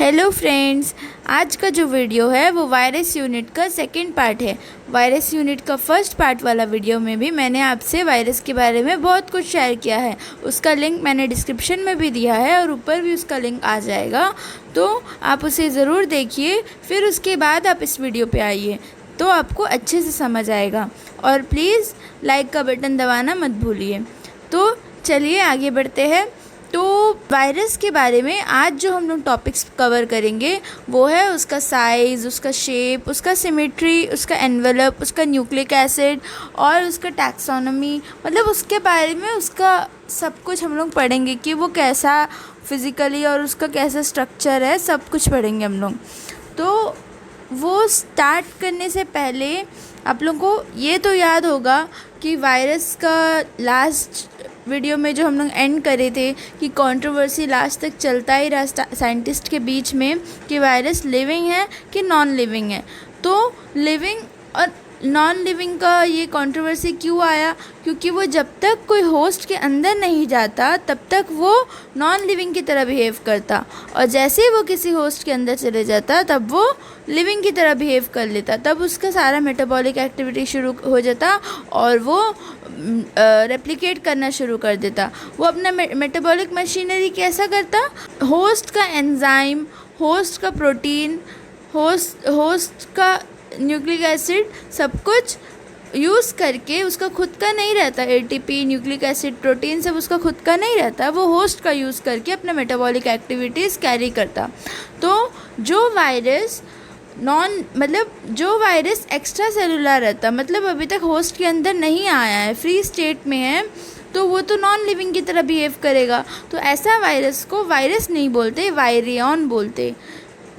Hello friends, आज का जो वीडियो है वो वायरस यूनिट का सेकंड पार्ट है। वायरस यूनिट का फर्स्ट पार्ट वाला वीडियो में भी मैंने आपसे वायरस के बारे में बहुत कुछ शेयर किया है। उसका लिंक मैंने डिस्क्रिप्शन में भी दिया है और ऊपर भी उसका लिंक आ जाएगा, तो आप उसे ज़रूर देखिए। फिर उसके बाद आप इस वीडियो पे आइए तो आपको अच्छे से समझ आएगा। और प्लीज़ लाइक का बटन दबाना मत भूलिए। तो चलिए आगे बढ़ते हैं। तो वायरस के बारे में आज जो हम लोग टॉपिक्स कवर करेंगे वो है उसका साइज़, उसका शेप, उसका सिमेट्री, उसका एनवेलप, उसका न्यूक्लिक एसिड और उसका टैक्सोनॉमी। मतलब उसके बारे में उसका सब कुछ हम लोग पढ़ेंगे कि वो कैसा फिज़िकली और उसका कैसा स्ट्रक्चर है, सब कुछ पढ़ेंगे हम लोग। तो वो स्टार्ट करने से पहले आप लोगों को ये तो याद होगा कि वायरस का लास्ट वीडियो में जो हम लोग एंड करे थे कि कंट्रोवर्सी लास्ट तक चलता ही रहा साइंटिस्ट के बीच में कि वायरस लिविंग है कि नॉन लिविंग है। तो लिविंग और नॉन लिविंग का ये कंट्रोवर्सी क्यों आया? क्योंकि वो जब तक कोई होस्ट के अंदर नहीं जाता तब तक वो नॉन लिविंग की तरह बिहेव करता, और जैसे ही वो किसी होस्ट के अंदर चले जाता तब वो लिविंग की तरह बिहेव कर लेता। तब उसका सारा मेटाबॉलिक एक्टिविटी शुरू हो जाता और वो रेप्लिकेट करना शुरू कर देता। वो अपना मेटाबॉलिक मशीनरी कैसा करता? होस्ट का एंजाइम, होस्ट का प्रोटीन, होस्ट का न्यूक्लिक एसिड, सब कुछ यूज़ करके, उसका खुद का नहीं रहता। एटीपी, न्यूक्लिक एसिड, प्रोटीन सब उसका खुद का नहीं रहता, वो होस्ट का यूज़ करके अपना मेटाबॉलिक एक्टिविटीज़ कैरी करता। तो जो वायरस जो वायरस एक्स्ट्रा सेलुलर रहता, मतलब अभी तक होस्ट के अंदर नहीं आया है, फ्री स्टेट में है, तो वो तो नॉन लिविंग की तरह बिहेव करेगा। तो ऐसा वायरस को वायरस नहीं बोलते, वायरियन बोलते,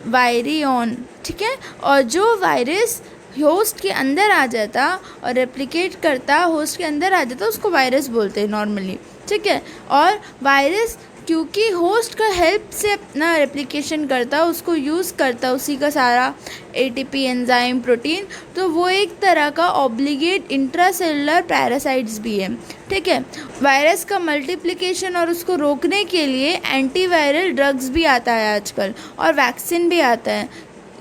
वायरियन, ठीक है। और जो वायरस होस्ट के अंदर आ जाता और रेप्लिकेट करता, होस्ट के अंदर आ जाता, उसको वायरस बोलते हैं नॉर्मली, ठीक है। और वायरस क्योंकि होस्ट का हेल्प से अपना रेप्लिकेशन करता, उसको यूज़ करता, उसी का सारा एटीपी, एंजाइम, प्रोटीन, तो वो एक तरह का ऑब्लिगेट इंट्रासेलुलर पैरासाइट्स भी है, ठीक है। वायरस का मल्टीप्लिकेशन और उसको रोकने के लिए एंटीवायरल ड्रग्स भी आता है आजकल, और वैक्सीन भी आता है,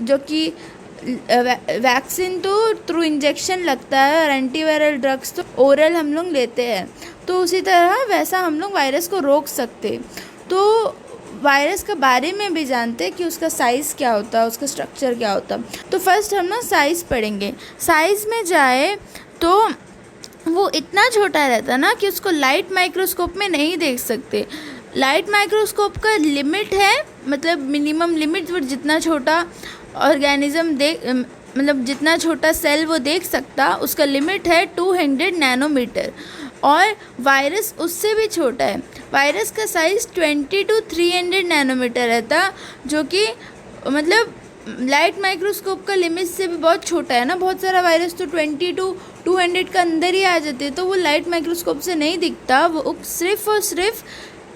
जो कि वैक्सीन तो थ्रू इंजेक्शन लगता है और एंटीवायरल ड्रग्स तो ओरल हम लोग लेते हैं। तो उसी तरह वैसा हम लोग वायरस को रोक सकते। तो वायरस के बारे में भी जानते हैं कि उसका साइज़ क्या होता है, उसका स्ट्रक्चर क्या होता है। तो फर्स्ट हम लोग साइज़ पढ़ेंगे। साइज़ में जाए तो वो इतना छोटा रहता ना कि उसको लाइट माइक्रोस्कोप में नहीं देख सकते। लाइट माइक्रोस्कोप का लिमिट है, मतलब मिनिमम लिमिट, जितना छोटा ऑर्गेनिज्म मतलब जितना छोटा सेल वो देख सकता, उसका लिमिट है 200 नैनोमीटर। और वायरस उससे भी छोटा है। वायरस का साइज़ 20 to 300 नैनोमीटर रहता, जो कि मतलब लाइट माइक्रोस्कोप का लिमिट से भी बहुत छोटा है ना। बहुत सारा वायरस तो 20 to 200 का अंदर ही आ जाते, तो वो लाइट माइक्रोस्कोप से नहीं दिखता, वो सिर्फ और सिर्फ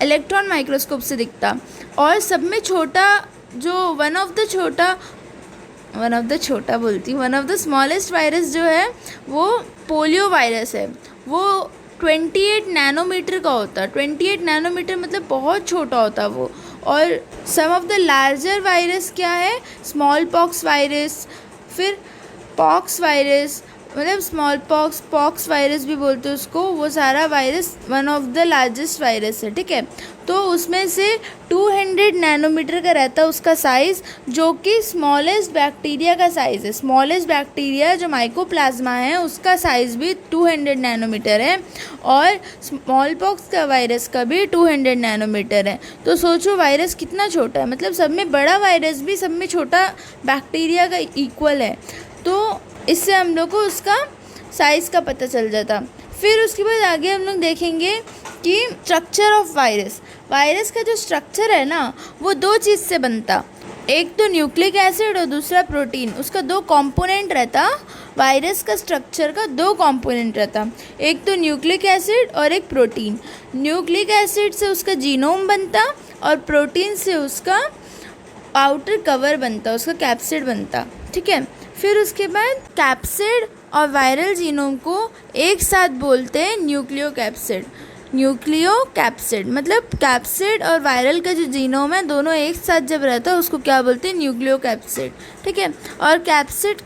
इलेक्ट्रॉन माइक्रोस्कोप से दिखता। और सब में छोटा जो one of the smallest virus जो है वो पोलियो वायरस है। वो 28 नैनोमीटर का होता है। 28 नैनोमीटर मतलब बहुत छोटा होता है वो। और सम ऑफ द लार्जर वायरस क्या है? स्मॉल पॉक्स वायरस, फिर पॉक्स वायरस, मतलब स्मॉल पॉक्स वायरस भी बोलते हैं उसको। वो सारा virus one of the largest virus है, ठीक है। तो उसमें से 200 नैनोमीटर का रहता है उसका साइज़, जो कि स्मॉलेस्ट बैक्टीरिया का साइज़ है। स्मॉलेस्ट बैक्टीरिया जो माइकोप्लाज्मा है उसका साइज़ भी 200 नैनोमीटर है, और स्मॉल पॉक्स का वायरस का भी 200 नैनोमीटर है। तो सोचो वायरस कितना छोटा है, मतलब सब में बड़ा वायरस भी सब में छोटा बैक्टीरिया का इक्वल है। तो इससे हम लोग को उसका साइज़ का पता चल जाता। फिर उसके बाद आगे हम लोग देखेंगे कि स्ट्रक्चर ऑफ वायरस का जो स्ट्रक्चर है ना, वो दो चीज़ से बनता। एक तो न्यूक्लिक एसिड और दूसरा प्रोटीन। उसका दो कंपोनेंट रहता। वायरस का स्ट्रक्चर का दो कंपोनेंट रहता, एक तो न्यूक्लिक एसिड और एक प्रोटीन। न्यूक्लिक एसिड से उसका जीनोम बनता और प्रोटीन से उसका आउटर कवर बनता, उसका कैप्सिड बनता, ठीक है। फिर उसके बाद कैप्सिड और वायरल जीनोम को एक साथ बोलते हैं न्यूक्लियोकैप्सिड। न्यूक्लियोकैप्सिड। मतलब कैप्सिड और वायरल का जो जीनोम है दोनों एक साथ जब रहता है उसको क्या बोलते हैं, न्यूक्लियोकैप्सिड। ठीक है। और कैप्सिड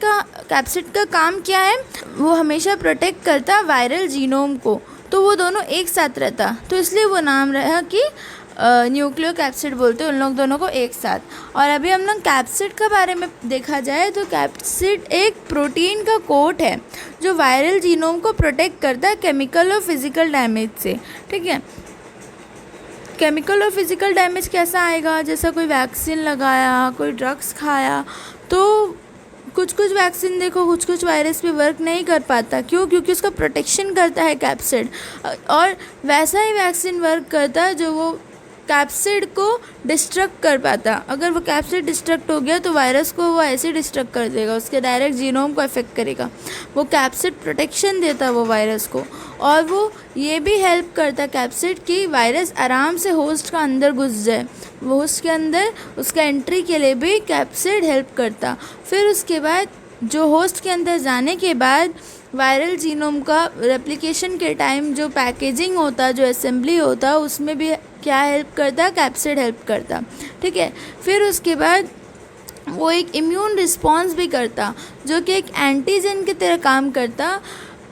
का काम क्या है, वो हमेशा प्रोटेक्ट करता है वायरल जीनोम को, तो वो दोनों एक साथ रहता, तो इसलिए वो नाम रहा कि न्यूक्लियोकैप्सिड बोलते हैं उन लोग दोनों को एक साथ। और अभी हम लोग कैप्सिड के बारे में देखा जाए तो कैप्सिड एक प्रोटीन का कोट है जो वायरल जीनोम को प्रोटेक्ट करता है केमिकल और फिजिकल डैमेज से। ठीक है। केमिकल और फिजिकल डैमेज कैसा आएगा, जैसा कोई वैक्सीन लगाया, कोई ड्रग्स खाया, तो कुछ वैक्सीन देखो कुछ वायरस पे वर्क नहीं कर पाता, क्यों, क्योंकि उसका प्रोटेक्शन करता है कैप्सिड। और वैसा ही वैक्सीन वर्क करता है जो वो कैप्सिड को डिस्ट्रक्ट कर पाता। अगर वो कैप्सिड डिस्ट्रक्ट हो गया तो वायरस को वो ऐसे डिस्ट्रक्ट कर देगा, उसके डायरेक्ट जीनोम को अफेक्ट करेगा। वो कैप्सिड प्रोटेक्शन देता है वो वायरस को, और वो ये भी हेल्प करता कैप्सिड कि वायरस आराम से होस्ट का अंदर घुस जाए। वो होस्ट के अंदर उसका एंट्री के लिए भी कैप्सिड हेल्प करता। फिर उसके बाद जो होस्ट के अंदर जाने के बाद वायरल जीनोम का रेप्लिकेशन के टाइम जो पैकेजिंग होता, जो असेंबली होता, उसमें भी क्या हेल्प करता, कैप्सिड हेल्प करता। ठीक है। फिर उसके बाद वो एक इम्यून रिस्पॉन्स भी करता जो कि एक एंटीजन की तरह काम करता।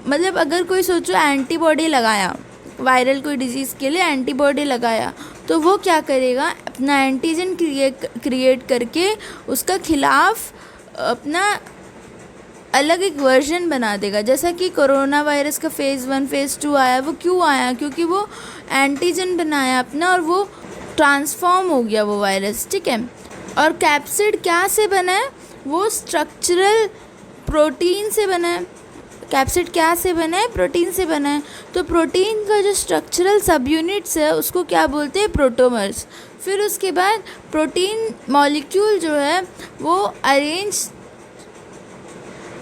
मतलब अगर कोई सोचो एंटीबॉडी लगाया, वायरल कोई डिजीज़ के लिए एंटीबॉडी लगाया, तो वो क्या करेगा, अपना एंटीजन क्रिएट करके उसका खिलाफ अपना अलग एक वर्जन बना देगा। जैसा कि कोरोना वायरस का फेज़ 1 फेज़ 2 आया, वो क्यों आया, क्योंकि वो एंटीजन बनाया अपना और वो ट्रांसफॉर्म हो गया वो वायरस। ठीक है। और कैप्सिड क्या से बना है, वो स्ट्रक्चरल प्रोटीन से बना है। कैप्सिड क्या से बना है, प्रोटीन से बना है। तो प्रोटीन का जो स्ट्रक्चरल सब यूनिट्स है उसको क्या बोलते हैं, प्रोटोमर्स। फिर उसके बाद प्रोटीन मॉलिक्यूल जो है वो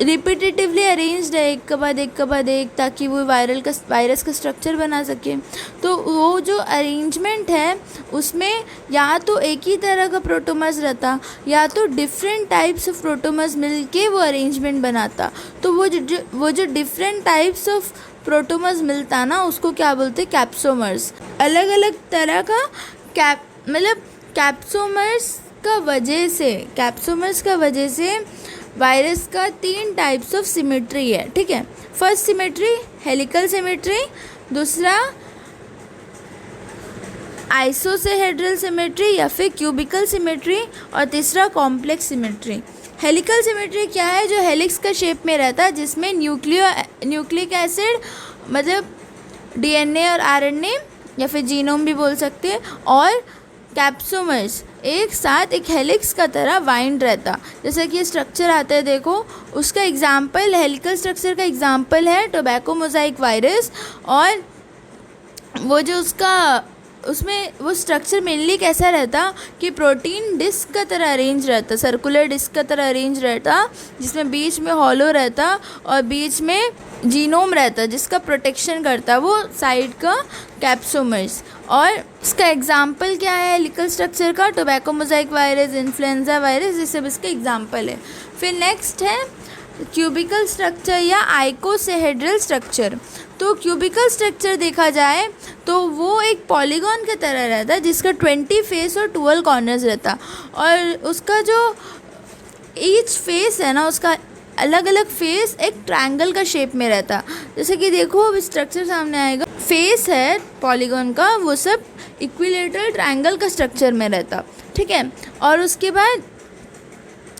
रिपीटेटिवली अरेंज्ड है, एक के बाद एक, ताकि वो वायरस का स्ट्रक्चर बना सके। तो वो जो अरेंजमेंट है उसमें या तो एक ही तरह का प्रोटोमर्स रहता या तो डिफरेंट टाइप्स ऑफ प्रोटोमर्स मिलके वो अरेंजमेंट बनाता। तो वो जो डिफरेंट टाइप्स ऑफ प्रोटोमर्स मिलता ना उसको क्या बोलते, कैप्सोमर्स। अलग अलग तरह का मतलब कैप्सोमर्स का वजह से वायरस का 3 टाइप्स ऑफ सिमेट्री है। ठीक है। फर्स्ट सिमेट्री हेलिकल सिमेट्री, दूसरा आइसोहेड्रल सिमेट्री या फिर क्यूबिकल सिमेट्री, और तीसरा कॉम्प्लेक्स सिमेट्री। हेलिकल सिमेट्री क्या है, जो हेलिक्स का शेप में रहता है, जिसमें न्यूक्लिक एसिड मतलब डीएनए और आरएनए या फिर जीनोम भी बोल सकते हैं, और कैप्सोमर्स एक साथ एक हेलिक्स का तरह वाइंड रहता। जैसे कि ये स्ट्रक्चर आता है देखो, उसका एग्जाम्पल, हेलिकल स्ट्रक्चर का एग्जाम्पल है टोबैको मोज़ाइक वायरस। और वो जो उसमें वो स्ट्रक्चर मेनली कैसा रहता कि प्रोटीन डिस्क का तरह अरेंज रहता, सर्कुलर डिस्क का तरह अरेंज रहता, जिसमें बीच में हॉलो रहता और बीच में जीनोम रहता जिसका प्रोटेक्शन करता वो साइड का कैप्सोमर्स। और इसका एग्जाम्पल क्या है हेलिकल स्ट्रक्चर का, tobacco mosaic virus, influenza virus, ये सब इसके एग्जाम्पल है। फिर नेक्स्ट है क्यूबिकल स्ट्रक्चर या आइकोसाहेड्रल स्ट्रक्चर। तो क्यूबिकल स्ट्रक्चर देखा जाए तो वो एक पॉलीगॉन की तरह रहता है जिसका 20 फेस और 12 कॉर्नर्स रहता, और उसका जो ईच फेस है ना, उसका अलग अलग फेस एक ट्रायंगल का शेप में रहता। जैसे कि देखो अब स्ट्रक्चर सामने आएगा, फेस है पॉलीगॉन का, वो सब इक्विलेटरल ट्रायंगल का स्ट्रक्चर में रहता। ठीक है। और उसके बाद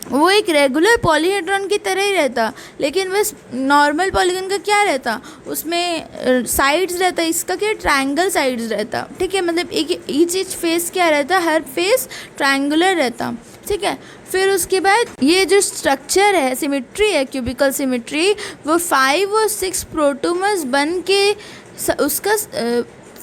वो एक रेगुलर पॉलीहेड्रॉन की तरह ही रहता, लेकिन बस नॉर्मल पॉलीगन का क्या रहता, उसमें साइड्स रहता, इसका क्या ट्रायंगल साइड्स रहता। ठीक है। मतलब एक ईच फेस क्या रहता, हर फेस ट्रायंगुलर रहता। ठीक है। फिर उसके बाद ये जो स्ट्रक्चर है, सिमेट्री है, क्यूबिकल सिमेट्री, वो 5 और 6 प्रोटोमर्स बन के उसका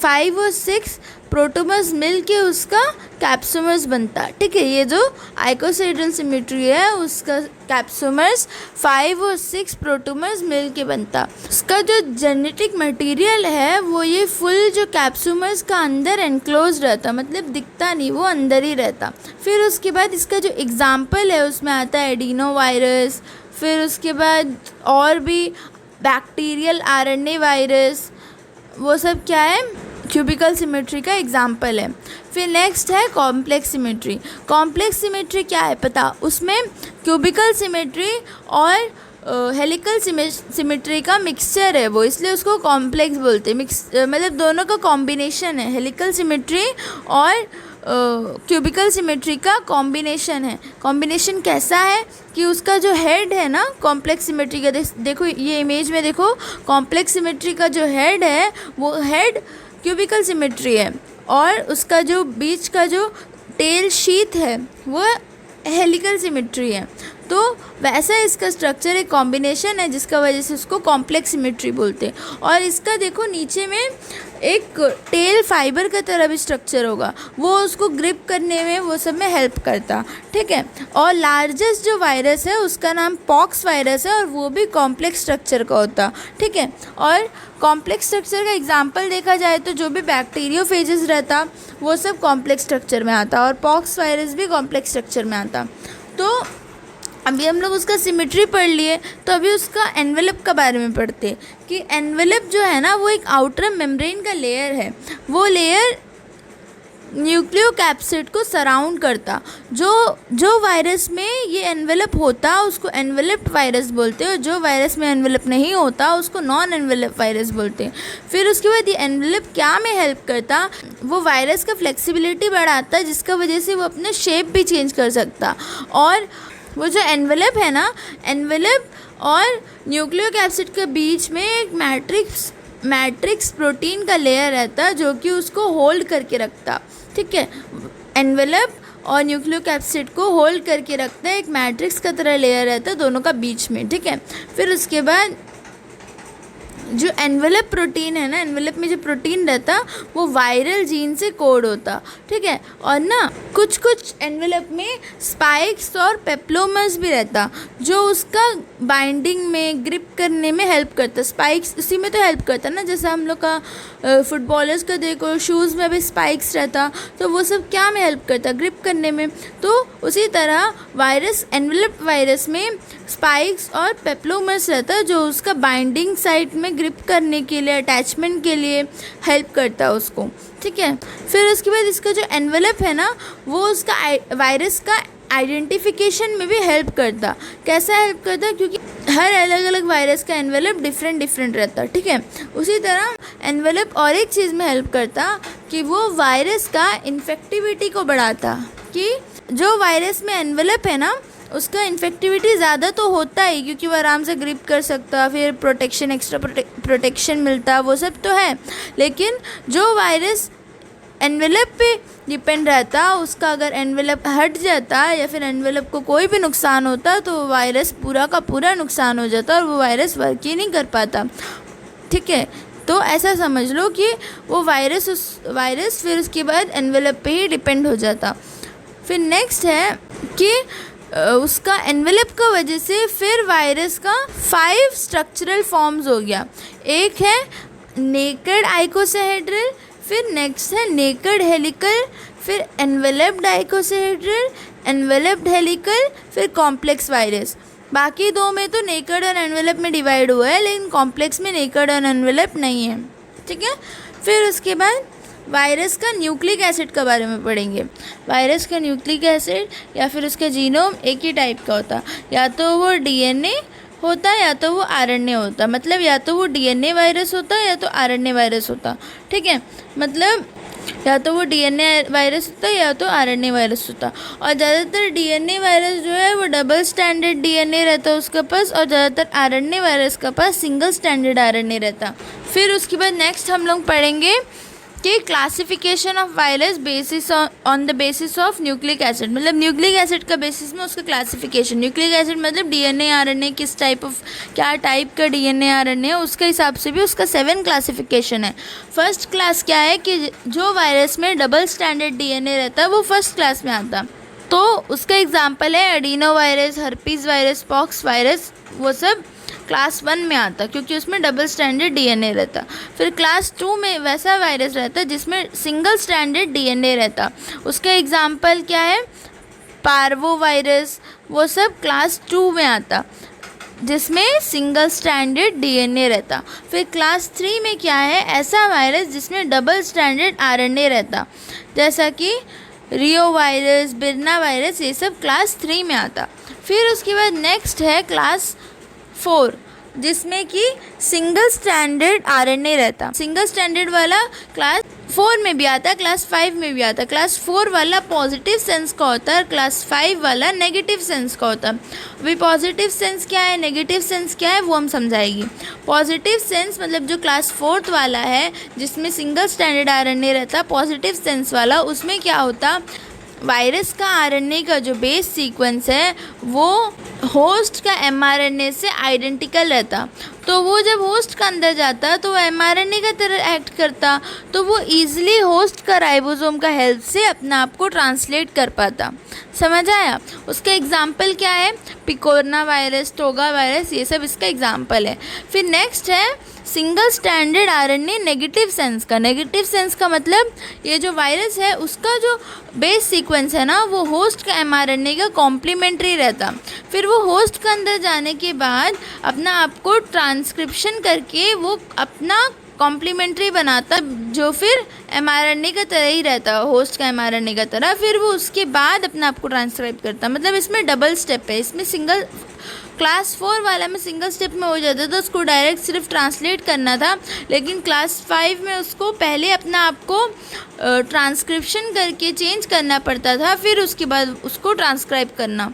5 और 6 प्रोटोमर्स मिल के उसका कैप्सोमर्स बनता। ठीक है। ये जो आइकोसाहेड्रल सिमेट्री है उसका कैप्सोमर्स 5 और 6 प्रोटोमर्स मिल के बनता। उसका जो जेनेटिक मटेरियल है वो ये फुल जो कैप्सोमर्स का अंदर एनक्लोज रहता, मतलब दिखता नहीं, वो अंदर ही रहता। फिर उसके बाद इसका जो एग्जाम्पल है उसमें आता है एडिनो वायरस, फिर उसके बाद और भी बैक्टीरियल आरएनए वायरस, वो सब क्या है क्यूबिकल सिमेट्री का एग्जाम्पल है। फिर नेक्स्ट है कॉम्प्लेक्स सिमेट्री। कॉम्प्लेक्स सिमेट्री क्या है पता, उसमें क्यूबिकल सिमेट्री और हेलिकल सिमेट्री का मिक्सचर है वो, इसलिए उसको कॉम्प्लेक्स बोलते हैं। मतलब दोनों का कॉम्बिनेशन है, हेलिकल सिमेट्री और क्यूबिकल सिमेट्री का कॉम्बिनेशन है। कॉम्बिनेशन कैसा है कि उसका जो हेड है ना कॉम्प्लेक्स सिमेट्री का, देखो ये इमेज में देखो, कॉम्प्लेक्स सिमेट्री का जो हेड है वो हेड क्यूबिकल सिमेट्री है, और उसका जो बीच का जो टेल शीथ है वो हेलिकल सिमेट्री है। तो वैसा इसका स्ट्रक्चर एक कॉम्बिनेशन है जिसका वजह से उसको कॉम्प्लेक्स सिमेट्री बोलते हैं। और इसका देखो नीचे में एक टेल फाइबर का तरह भी स्ट्रक्चर होगा, वो उसको ग्रिप करने में वो सब में हेल्प करता, ठीक है। और लार्जेस्ट जो वायरस है उसका नाम पॉक्स वायरस है, और वो भी कॉम्प्लेक्स स्ट्रक्चर का होता, ठीक है। और कॉम्प्लेक्स स्ट्रक्चर का एग्जांपल देखा जाए तो जो भी बैक्टीरियोफेजेस रहता वो सब कॉम्प्लेक्स स्ट्रक्चर में आता, और पॉक्स वायरस भी कॉम्प्लेक्स स्ट्रक्चर में आता। तो अभी हम लोग उसका सिमेट्री पढ़ लिए, तो अभी उसका एनवेलप के बारे में पढ़ते हैं कि एनवेलप जो है ना वो एक आउटर मेम्ब्रेन का लेयर है। वो लेयर न्यूक्लियोकैप्सिड को सराउंड करता। जो वायरस में ये एनवेलप होता उसको एनवेलप्ड वायरस बोलते हैं, और जो वायरस में एनवेलप नहीं होता उसको नॉन एनवेलप वायरस बोलते हैं। फिर उसके बाद ये एनवेलप क्या में हेल्प करता, वो वायरस का फ्लेक्सिबिलिटी बढ़ाता, जिसका वजह से वो अपने शेप भी चेंज कर सकता। और वो जो एनवेलप है ना, एनवेलप और न्यूक्लियोकैप्सिड के बीच में एक मैट्रिक्स प्रोटीन का लेयर रहता जो कि उसको होल्ड करके रखता, ठीक है। एनवेलप और न्यूक्लियोकैप्सिड को होल्ड करके रखता है, एक मैट्रिक्स का तरह लेयर रहता है दोनों का बीच में, ठीक है। फिर उसके बाद जो एनवेलप प्रोटीन है ना, एनवेलप में जो प्रोटीन रहता वो वायरल जीन से कोड होता, ठीक है। और ना कुछ एनवेलप में स्पाइक्स और पेप्लोमर्स भी रहता जो उसका बाइंडिंग में ग्रिप करने में हेल्प करता। स्पाइक्स उसी में तो हेल्प करता ना, जैसे हम लोग का फुटबॉलर्स का देखो शूज़ में भी स्पाइक्स रहता, तो वो सब क्या में हेल्प करता, ग्रिप करने में। तो उसी तरह वायरस, एनवेलप वायरस में स्पाइक्स और पेप्लोमर्स रहता जो उसका बाइंडिंग साइट में ग्रिप करने के लिए, अटैचमेंट के लिए हेल्प करता है उसको, ठीक है। फिर उसके बाद इसका जो एनवेलप है ना वो उसका वायरस का आइडेंटिफिकेशन में भी हेल्प करता। कैसा हेल्प करता, क्योंकि हर अलग अलग वायरस का एनवेलप डिफरेंट रहता, ठीक है। उसी तरह एनवेलप और एक चीज़ में हेल्प करता कि वो वायरस का इन्फेक्टिविटी को बढ़ाता, कि जो वायरस में एनवेलप है ना उसका इन्फेक्टिविटी ज़्यादा तो होता ही, क्योंकि वो आराम से ग्रिप कर सकता, फिर प्रोटेक्शन, एक्स्ट्रा प्रोटेक्शन मिलता, वो सब तो है। लेकिन जो वायरस एनवेलप पे डिपेंड रहता, उसका अगर एनवेलप हट जाता या फिर एनवेलप को कोई भी नुकसान होता तो वायरस पूरा का पूरा नुकसान हो जाता और वो वायरस वर्क ही नहीं कर पाता, ठीक है। तो ऐसा समझ लो कि वो वायरस फिर उसके बाद एनवेलप पे ही डिपेंड हो जाता। फिर नेक्स्ट है कि उसका एनवेलप का वजह से फिर वायरस का 5 स्ट्रक्चरल फॉर्म्स हो गया। एक है नेकेड आइकोसाहेड्रल, फिर नेक्स्ट है नेकेड हेलिकल, फिर एनवेलप्ड आइकोसाहेड्रल, एनवेलप्ड हेलिकल, फिर कॉम्प्लेक्स वायरस। बाकी दो में तो नेकेड और एनवेलप में डिवाइड हुआ है, लेकिन कॉम्प्लेक्स में नेकेड और एनवेलप नहीं है, ठीक है। फिर उसके बाद वायरस का न्यूक्लिक एसिड के बारे में पढ़ेंगे। वायरस का न्यूक्लिक एसिड या फिर उसका जीनोम एक ही टाइप का होता, या तो वो डीएनए होता या तो वो आरएनए होता। मतलब या तो वो डीएनए वायरस होता या तो आरएनए वायरस होता, ठीक है। मतलब या तो वो डीएनए वायरस होता या तो आरएनए वायरस होता। और ज़्यादातर डीएनए वायरस जो है वो डबल स्टैंडर्ड डीएनए रहता है उसके पास, और ज़्यादातर आरएनए वायरस के पास सिंगल स्टैंडर्ड आरएनए रहता। फिर उसके बाद नेक्स्ट हम लोग पढ़ेंगे कि classification of virus basis on the basis of nucleic acid. मतलब न्यूक्लिक एसिड का बेसिस में उसका क्लासिफिकेशन। न्यूक्लिक एसिड मतलब डीएनए आरएनए किस टाइप ऑफ, क्या टाइप का डीएनए आरएनए है, उसके हिसाब से भी उसका 7 क्लासिफिकेशन है। फर्स्ट क्लास क्या है कि जो वायरस में डबल स्टैंडर्ड डीएनए रहता है वो फर्स्ट क्लास में आता। तो उसका एग्जाम्पल है adeno virus, herpes virus, pox virus, वो सब क्लास 1 में आता क्योंकि उसमें डबल स्टैंडर्ड डीएनए रहता। फिर क्लास 2 में वैसा वायरस रहता जिसमें सिंगल स्टैंडर्ड डीएनए रहता। उसका एग्जाम्पल क्या है, पार्वो वायरस, वो सब क्लास 2 में आता। जिसमें सिंगल स्ट्रैंडेड डीएनए रहता। फिर क्लास 3 में क्या है, ऐसा वायरस जिसमें डबल स्ट्रैंडेड आरएनए रहता, जैसा कि रियो वायरस, बिरना वायरस, ये सब क्लास 3 में आता। फिर उसके बाद नेक्स्ट है क्लास 4, जिसमें कि सिंगल स्ट्रैंडेड आरएनए रहता। सिंगल स्ट्रैंडेड वाला क्लास 4 में भी आता है, क्लास 5 में भी आता है। क्लास 4 वाला पॉजिटिव सेंस का होता है, क्लास 5 वाला नेगेटिव सेंस का होता है। अभी पॉजिटिव सेंस क्या है, नेगेटिव सेंस क्या है, वो हम समझाएंगे। पॉजिटिव सेंस मतलब जो क्लास 4 वाला है, जिसमें सिंगल स्ट्रैंडेड आरएनए रहता, पॉजिटिव सेंस वाला, उसमें क्या होता, वायरस का आरएनए का जो बेस सीक्वेंस है वो होस्ट का एमआरएनए से आइडेंटिकल रहता। तो वो जब होस्ट का अंदर जाता तो वो एमआरएनए का तरह एक्ट करता, तो वो ईजिली होस्ट का राइबोसोम का हेल्प से अपने आप को ट्रांसलेट कर पाता। समझ आया? उसका एग्जाम्पल क्या है, पिकोरना वायरस, टोगा वायरस, ये सब इसका एग्जाम्पल है। फिर नेक्स्ट है single stranded RNA negative sense का। नेगेटिव सेंस का मतलब ये जो वायरस है उसका जो बेस सीक्वेंस है ना, वो होस्ट का एमआरएनए का कॉम्प्लीमेंट्री रहता। फिर वो होस्ट के अंदर जाने के बाद अपना आप को ट्रांसक्रिप्शन करके वो अपना कॉम्प्लीमेंट्री बनाता, जो फिर एमआरएनए का तरह ही रहता, होस्ट का एमआरएनए का तरह। फिर वो उसके बाद अपना आप को ट्रांसक्राइब करता। मतलब इसमें डबल स्टेप है। इसमें सिंगल क्लास 4 वाला में सिंगल स्टेप में हो जाता था, उसको डायरेक्ट सिर्फ ट्रांसलेट करना था। लेकिन क्लास 5 में उसको पहले अपना आप को ट्रांसक्रिप्शन करके चेंज करना पड़ता था, फिर उसके बाद उसको ट्रांसक्राइब करना।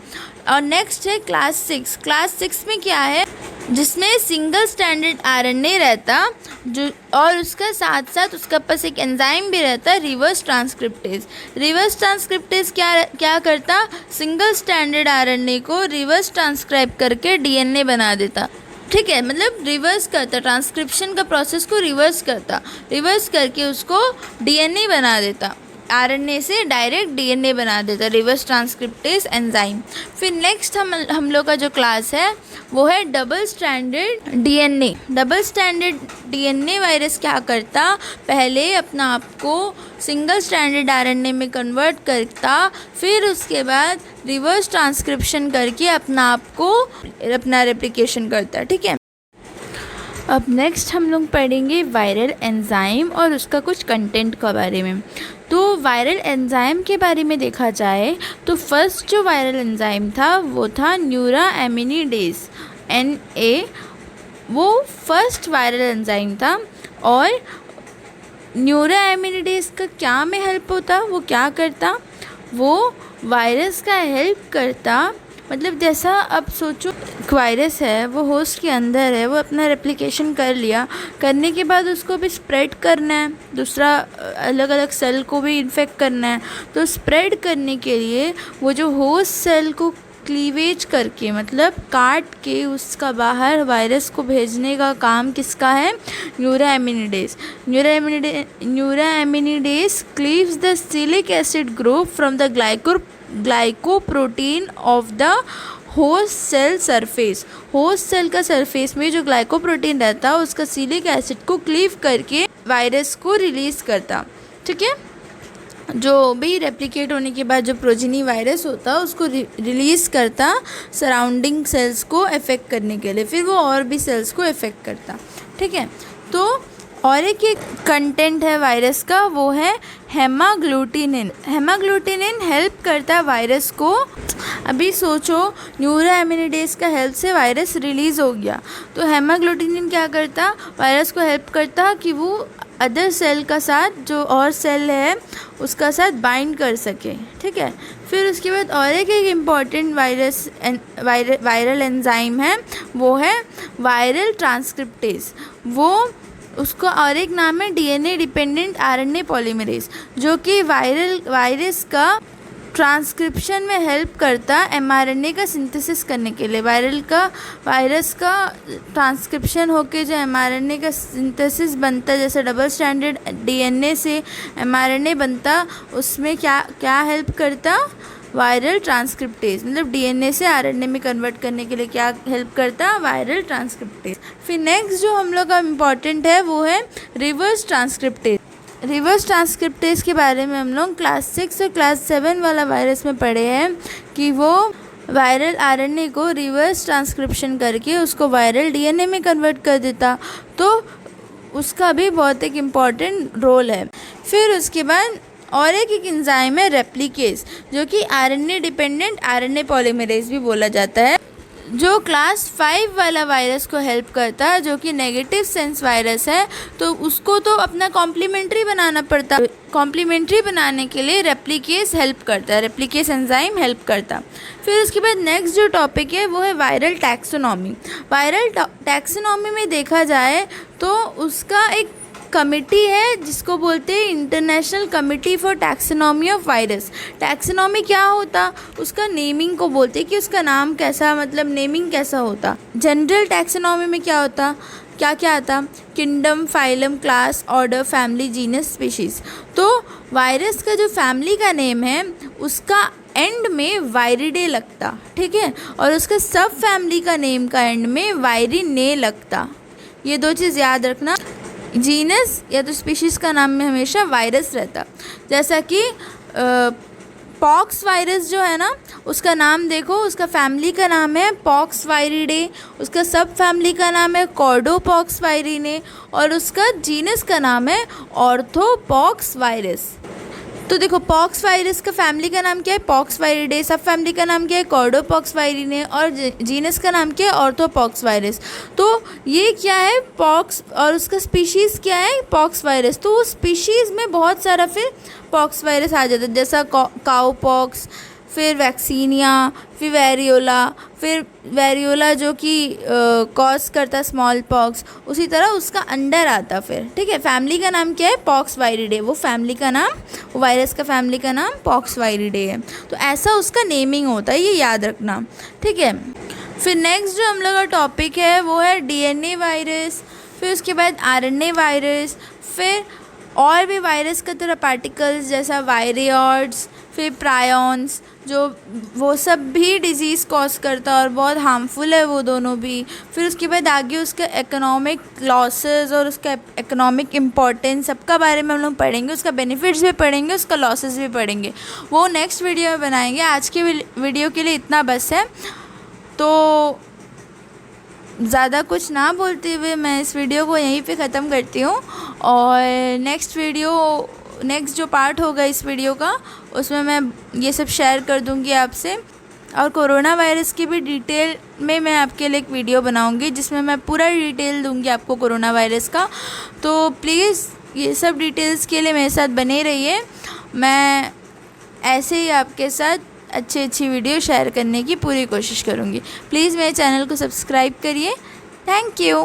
और नेक्स्ट है क्लास 6। क्लास 6 में क्या है, जिसमें सिंगल स्ट्रैंडेड आरएनए रहता, जो और उसका साथ साथ उसका पास एक एंजाइम भी रहता, रिवर्स ट्रांसक्रिप्टेज। रिवर्स ट्रांसक्रिप्टेज क्या करता, सिंगल स्ट्रैंडेड आरएनए को रिवर्स ट्रांसक्राइब करके डीएनए बना देता। ठीक है, मतलब रिवर्स करता, ट्रांसक्रिप्शन का प्रोसेस को रिवर्स करता, रिवर्स करके उसको डीएनए बना देता, आरएनए से डायरेक्ट डीएनए बना देता, रिवर्स ट्रांसक्रिप्टेज एंजाइम। फिर नेक्स्ट हम लोग का जो क्लास है वो है double stranded DNA. Double stranded DNA virus क्या करता, पहले अपना आप को सिंगल स्ट्रैंडेड आरएनए में कन्वर्ट करता, फिर उसके बाद रिवर्स ट्रांसक्रिप्शन करके अपना आप को अपना रेप्लिकेशन करता। ठीक है, अब नेक्स्ट हम लोग पढ़ेंगे वायरल एंजाइम और उसका कुछ कंटेंट के बारे में। तो वायरल एंजाइम के बारे में देखा जाए तो फर्स्ट जो वायरल एंजाइम था वो था न्यूराएमिनिडेज, NA, वो फर्स्ट वायरल एंजाइम था। और न्यूराएमिनिडेज का क्या में हेल्प होता, वो क्या करता, वो वायरस का हेल्प करता। मतलब जैसा अब सोचो वायरस है, वो होस्ट के अंदर है, वो अपना रेप्लिकेशन कर लिया, करने के बाद उसको भी स्प्रेड करना है, दूसरा अलग अलग सेल को भी इन्फेक्ट करना है। तो स्प्रेड करने के लिए वो जो होस्ट सेल को क्लीवेज करके, मतलब काट के उसका बाहर वायरस को भेजने का काम किसका है, neuraminidase. Neuraminidase cleaves the sialic acid group from the glycoprotein of the host cell surface. Host cell का सरफेस में जो ग्लाइकोप्रोटीन रहता है उसका सिलिक एसिड को क्लीव करके वायरस को रिलीज़ करता। ठीक है, जो भी रेप्लिकेट होने के बाद जो प्रोजेनी वायरस होता है उसको रिलीज़ करता सराउंडिंग सेल्स को अफेक्ट करने के लिए, फिर वो और भी सेल्स को अफेक्ट करता। ठीक है, तो और एक कंटेंट है वायरस का, वो है हेमाग्लूटिनिन। हेमाग्लूटिनिन हेल्प करता वायरस को। अभी सोचो न्यूराएमिनिडेज का हेल्प से वायरस रिलीज़ हो गया, तो हेमाग्लूटिनिन क्या करता, वायरस को हेल्प करता कि वो अदर सेल का साथ, जो और सेल है उसका साथ बाइंड कर सके। ठीक है, फिर उसके बाद और एक इम्पॉर्टेंट वायरल एंजाइम है, वो है वायरल ट्रांसक्रिप्टेज। वो उसका और एक नाम है DNA डिपेंडेंट RNA पॉलीमरेज, जो कि वायरस का ट्रांसक्रिप्शन में हेल्प करता mRNA का सिंथेसिस करने के लिए। वायरस का ट्रांसक्रिप्शन होके जो mRNA का सिंथेसिस बनता, जैसे डबल स्ट्रैंडेड DNA से mRNA बनता, उसमें क्या हेल्प करता, वायरल ट्रांसक्रिप्टेज। मतलब DNA से RNA में कन्वर्ट करने के लिए क्या हेल्प करता, वायरल ट्रांसक्रिप्टेज। फिर नेक्स्ट जो हम लोग का इम्पॉर्टेंट है वो है रिवर्स ट्रांसक्रिप्टेज। रिवर्स ट्रांसक्रिप्टेज के बारे में हम लोग क्लास 6 और क्लास 7 वाला वायरस में पढ़े हैं कि वो वायरल आरएनए को रिवर्स ट्रांसक्रिप्शन करके उसको वायरल डीएनए में कन्वर्ट कर देता, तो उसका भी बहुत एक इम्पॉर्टेंट रोल है। फिर उसके बाद और एक एंजाइम है रेप्लिकेस, जो कि आरएनए डिपेंडेंट आरएनए पॉलीमरेज भी बोला जाता है, जो क्लास 5 वाला वायरस को हेल्प करता है, जो कि नेगेटिव सेंस वायरस है। तो उसको तो अपना कॉम्प्लीमेंट्री बनाना पड़ता है, कॉम्प्लीमेंट्री बनाने के लिए रेप्लिकेस हेल्प करता है, रेप्लिकेस एंजाइम हेल्प करता। फिर उसके बाद नेक्स्ट जो टॉपिक है वो है वायरल टैक्सोनॉमी। वायरल टैक्सोनॉमी में देखा जाए तो उसका एक कमिटी है जिसको बोलते हैं international committee for taxonomy of virus. Taxonomy क्या होता, उसका नेमिंग को बोलते हैं कि उसका नाम कैसा, मतलब नेमिंग कैसा होता। जनरल टैक्सोनॉमी में क्या होता, क्या क्या आता, kingdom, phylum, class, order, family, genus, species. तो वायरस का जो फैमिली का नेम है उसका एंड में वायरिडे लगता, ठीक है, और उसका सब फैमिली का नेम का एंड में वायरिने लगता। ये दो चीज़ याद रखना। जीनस या तो स्पीशीज़ का नाम में हमेशा वायरस रहता, जैसा कि पॉक्स वायरस जो है ना, उसका नाम देखो, उसका फैमिली का नाम है पॉक्स वायरिडे, उसका सब फैमिली का नाम है कॉर्डोपॉक्स वायरिने, और उसका जीनस का नाम है ऑर्थोपॉक्स वायरस। तो देखो, पॉक्स वायरस का फैमिली का नाम क्या है, पॉक्स वायरिडे, सब फैमिली का नाम क्या है, कॉर्डोपॉक्स वायरिने, और जीनस का नाम क्या है, ऑर्थोपॉक्स वायरस। तो ये क्या है, पॉक्स, और उसका स्पीशीज़ क्या है, पॉक्स वायरस। तो उस स्पीशीज़ में बहुत सारा फिर पॉक्स वायरस आ जाता है, जैसा काउ पॉक्स, फिर वैक्सीनिया, फिर वेरियोला जो कि कॉज करता स्मॉल पॉक्स, उसी तरह उसका अंडर आता फिर, ठीक है। फैमिली का नाम क्या है, पॉक्स वायरिडे, वो फैमिली का नाम, वो वायरस का फैमिली का नाम पॉक्स वायरिडे है। तो ऐसा उसका नेमिंग होता है, ये याद रखना, ठीक है। फिर नेक्स्ट जो हम लोग का टॉपिक है वो है डीएनए वायरस, फिर उसके बाद आरएनए वायरस, फिर और भी वायरस का तरह पार्टिकल्स जैसा वायरियॉड्स, फिर प्रायॉन्स, जो वो सब भी डिज़ीज़ कॉज करता है और बहुत हार्मफुल है वो दोनों भी। फिर उसके बाद आगे उसका इकोनॉमिक लॉसेस और उसका इकोनॉमिक इम्पोर्टेंस सबका बारे में हम लोग पढ़ेंगे, उसका बेनिफिट्स भी पढ़ेंगे, उसका लॉसेस भी पढ़ेंगे, वो नेक्स्ट वीडियो में बनाएंगे। आज के वीडियो के लिए इतना बस है, तो ज़्यादा कुछ ना बोलते हुए मैं इस वीडियो को यहीं पे ख़त्म करती हूँ। और नेक्स्ट जो पार्ट होगा इस वीडियो का, उसमें मैं ये सब शेयर कर दूँगी आपसे, और कोरोना वायरस की भी डिटेल में मैं आपके लिए एक वीडियो बनाऊँगी जिसमें मैं पूरा डिटेल दूँगी आपको कोरोना वायरस का। तो प्लीज़ ये सब डिटेल्स के लिए मेरे साथ बने रहिए, मैं ऐसे ही आपके साथ अच्छी वीडियो शेयर करने की पूरी कोशिश करूँगी। प्लीज़ मेरे चैनल को सब्सक्राइब करिए। Thank you.